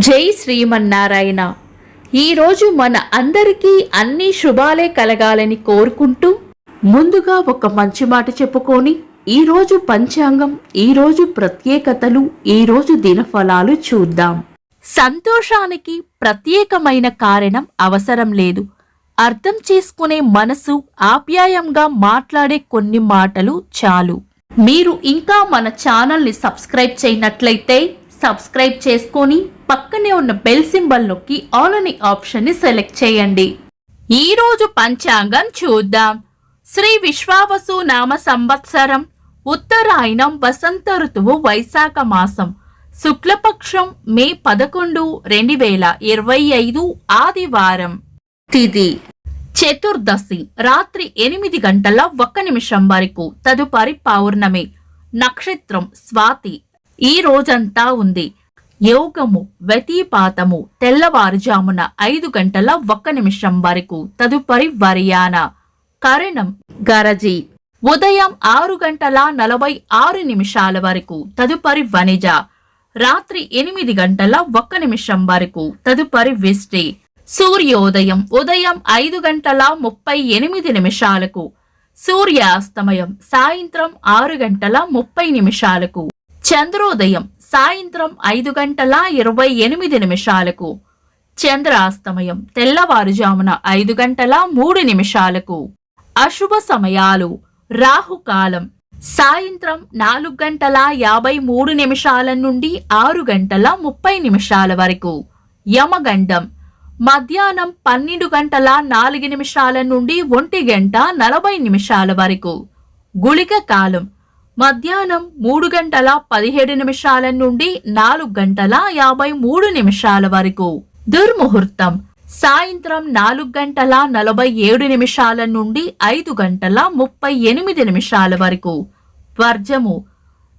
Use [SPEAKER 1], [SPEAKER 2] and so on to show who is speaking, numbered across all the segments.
[SPEAKER 1] జై శ్రీమన్నారాయణ. ఈరోజు మన అందరికీ అన్ని శుభాలే కలగాలని కోరుకుంటూ ముందుగా ఒక మంచి మాట చెప్పుకొని ఈరోజు పంచాంగం, ఈరోజు ప్రత్యేకతలు, ఈరోజు దినఫలాలు చూద్దాం. సంతోషానికి ప్రత్యేకమైన కారణం అవసరం లేదు. అర్థం చేసుకునే మనసు, ఆప్యాయంగా మాట్లాడే కొన్ని మాటలు చాలు. మీరు ఇంకా మన ఛానల్ని సబ్స్క్రైబ్ చేయనట్లయితే సబ్స్క్రైబ్ చేసుకొని పక్కనే ఉన్న బెల్ సింబల్ నొక్కి ఆల్ అనే ఆప్షన్ ని సెలెక్ట్ చేయండి. ఈ రోజు పంచాంగం చూద్దాం. శ్రీ విశ్వావసు నామ సంవత్సరం, ఉత్తరాయణం, వసంత ఋతువు, వైశాఖ మాసం, శుక్లపక్షం, మే 11, 2025 ఆదివారం. తిథి చతుర్దశి, రాత్రి 8:01 వరకు, తదుపరి పౌర్ణమి. నక్షత్రం స్వాతి. ఈ రోజంతా ఉంది. యోగము వ్యతిపాతము తెల్లవారుజామున 5:01 వరకు, తదుపరి వర్యాన. కరణం గరజి. ఉదయం 6:46 వరకు, తదుపరి వనిజ. రాత్రి 8:01 వరకు, తదుపరి విష్టి. సూర్యోదయం ఉదయం 5:38 సూర్యాస్తమయం సాయంత్రం 6:30 చంద్రోదయం సాయంత్రం 5:28 చంద్రాస్తమయం తెల్లవారుజామున 5:03 అశుభ సమయాలు. రాహుకాలం సాయంత్రం 4:53 నుండి 6:30 వరకు. యమగండం మధ్యాహ్నం 12:04 నుండి 1:40 వరకు. గుళిక కాలం మధ్యాహ్నం 3:17 నుండి 4:53 వరకు. దుర్ముహూర్తం సాయంత్రం 4:47 నుండి 5:38 వరకు. వర్జము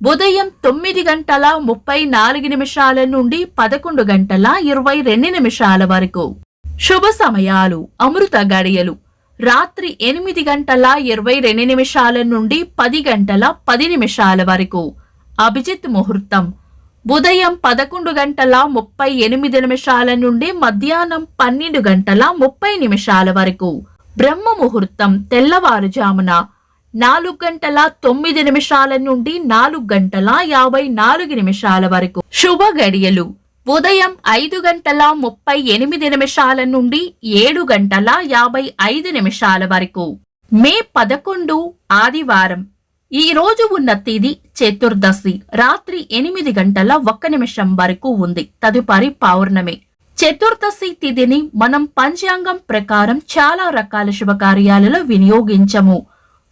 [SPEAKER 1] ఉదయం 9:34 నుండి 11:22 వరకు. శుభ సమయాలు. అమృత గడియలు రాత్రి 8:22 నుండి 10:10 వరకు. అభిజిత్ ముహూర్తం ఉదయం 11:38 నుండి మధ్యాహ్నం 12:30 వరకు. బ్రహ్మ ముహూర్తం తెల్లవారుజామున 4:09 నుండి 4:54 వరకు. శుభ గడియలు ఉదయం 5:38 నుండి 7:55 వరకు. మే 11 ఆదివారం. ఈ రోజు ఉన్న తిథి చతుర్దశి, రాత్రి 8:01 వరకు ఉంది, తదుపరి పౌర్ణమి. చతుర్దశి తిథిని మనం పంచాంగం ప్రకారం చాలా రకాల శుభకార్యాలలో వినియోగించము.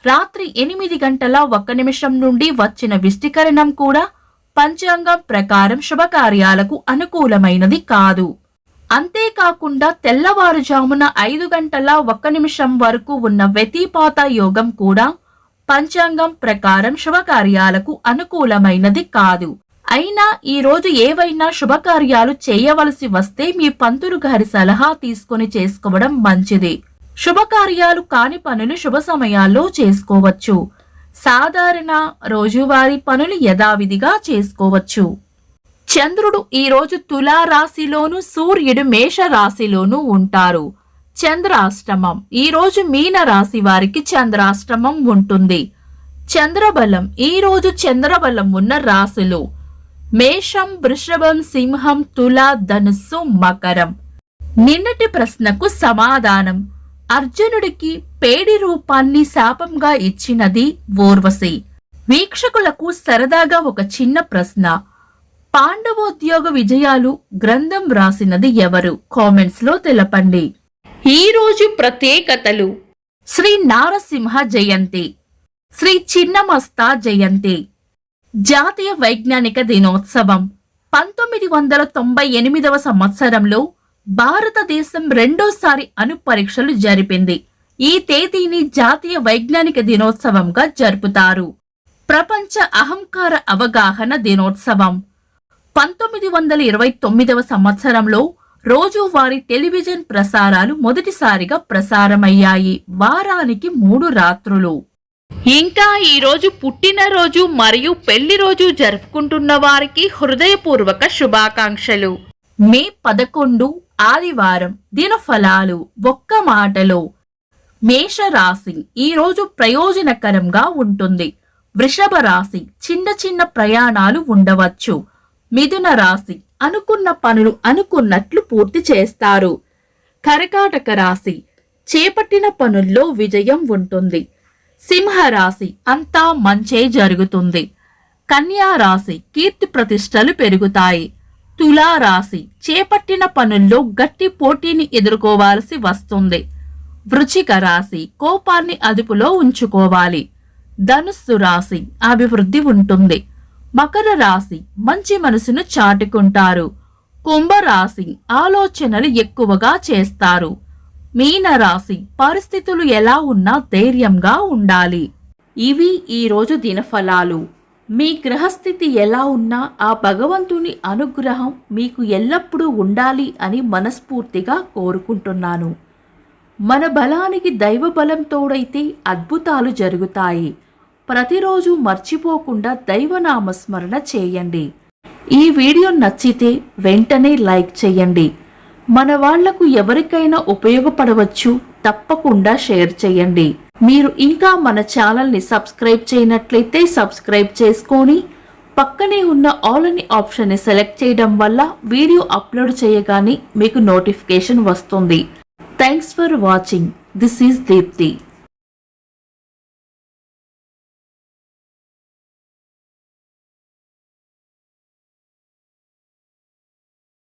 [SPEAKER 1] రాత్రి 8:01 నుండి వచ్చిన విష్టికరణం కూడా పంచాంగం ప్రకారం శుభకార్యాలకు అనుకూలమైనది కాదు. అంతేకాకుండా తెల్లవారుజామున 5:01 వరకు ఉన్న వ్యతిపాత యోగం కూడా పంచాంగం ప్రకారం శుభకార్యాలకు అనుకూలమైనది కాదు. అయినా ఈ రోజు ఏవైనా శుభకార్యాలు చేయవలసి వస్తే మీ పంతులు గారి సలహా తీసుకుని చేసుకోవడం మంచిది. శుభకార్యాలు కాని పనులు శుభ సమయాల్లో చేసుకోవచ్చు. సాధారణ రోజువారీ పనులు యథావిధిగా చేసుకోవచ్చు. చంద్రుడు ఈ రోజు తులా రాశిలోను, సూర్యుడు మేష రాశిలోను ఉంటారు. చంద్రాష్టమం ఈ రోజు మీన రాశి వారికి చంద్రాష్టమం ఉంటుంది. చంద్రబలం ఈ రోజు చంద్రబలం ఉన్న రాశులు మేషం, వృషభం, సింహం, తులా, ధనుస్సు, మకరం. నిన్నటి ప్రశ్నకు సమాధానం. అర్జునుడికి పేడి రూపాన్ని శాపంగా ఇచ్చినది ఊర్వశి. వీక్షకులకు సరదాగా ఒక చిన్న ప్రశ్న. పాండవోద్యోగ విజయాలు గ్రంథం రాసినది ఎవరు? కామెంట్స్ లో తెలపండి. ఈ రోజు ప్రత్యేకతలు. శ్రీ నారసింహ జయంతి, శ్రీ చిన్నమస్తా జయంతి. జాతీయ వైజ్ఞానిక దినోత్సవం 1998 సంవత్సరంలో భారతదేశం రెండోసారి అణు పరీక్షలు జరిపింది. ఈ తేదీని జాతీయ వైజ్ఞానిక దినోత్సవంగా జరుపుతారు. ప్రపంచ అహంకార అవగాహన దినోత్సవం 1929 సంవత్సరంలో రోజువారీ టెలివిజన్ ప్రసారాలు మొదటిసారిగా ప్రసారమయ్యాయి. వారానికి 3 రాత్రులు. ఇంకా ఈ రోజు పుట్టినరోజు మరియు పెళ్లి రోజు జరుపుకుంటున్న వారికి హృదయపూర్వక శుభాకాంక్షలు. మే 11 ఆదివారం దినఫలాలు ఒక్క మాటలో. మేషరాశి ఈరోజు ప్రయోజనకరంగా ఉంటుంది. వృషభ రాశి చిన్న చిన్న ప్రయాణాలు ఉండవచ్చు. మిథున రాశి అనుకున్న పనులు అనుకున్నట్లు పూర్తి చేస్తారు. కర్కాటక రాశి చేపట్టిన పనుల్లో విజయం ఉంటుంది. సింహరాశి అంతా మంచే జరుగుతుంది. కన్యా రాశి కీర్తి ప్రతిష్టలు పెరుగుతాయి. తులా రాశి చేపట్టిన పనుల్లో గట్టి పోటీని ఎదుర్కోవాల్సి వస్తుంది. వృశ్చిక రాశి కోపాన్ని అదుపులో ఉంచుకోవాలి. ధనుస్సు రాశి అభివృద్ధి ఉంటుంది. మకర రాశి మంచి మనసును చాటుకుంటారు. కుంభరాశి ఆలోచనలు ఎక్కువగా చేస్తారు. మీన రాశి పరిస్థితులు ఎలా ఉన్నా ధైర్యంగా ఉండాలి. ఇవి ఈరోజు దినఫలాలు. మీ గ్రహస్థితి ఎలా ఉన్నా ఆ భగవంతుని అనుగ్రహం మీకు ఎల్లప్పుడూ ఉండాలి అని మనస్ఫూర్తిగా కోరుకుంటున్నాను. మన బలానికి దైవ బలం తోడైతే అద్భుతాలు జరుగుతాయి. ప్రతిరోజు మర్చిపోకుండా దైవనామస్మరణ చేయండి. ఈ వీడియో నచ్చితే వెంటనే లైక్ చేయండి. మన వాళ్లకు ఎవరికైనా ఉపయోగపడవచ్చు, తప్పకుండా షేర్ చేయండి. మీరు ఇంకా మన ఛానల్ని సబ్స్క్రైబ్ చేయనట్లయితే సబ్స్క్రైబ్ చేసుకొని పక్కనే ఉన్న ఆల్ అని ఆప్షన్ని సెలెక్ట్ చేయడం వల్ల వీడియో అప్లోడ్ చేయగానే మీకు నోటిఫికేషన్ వస్తుంది. Thanks for watching. This is Deepti.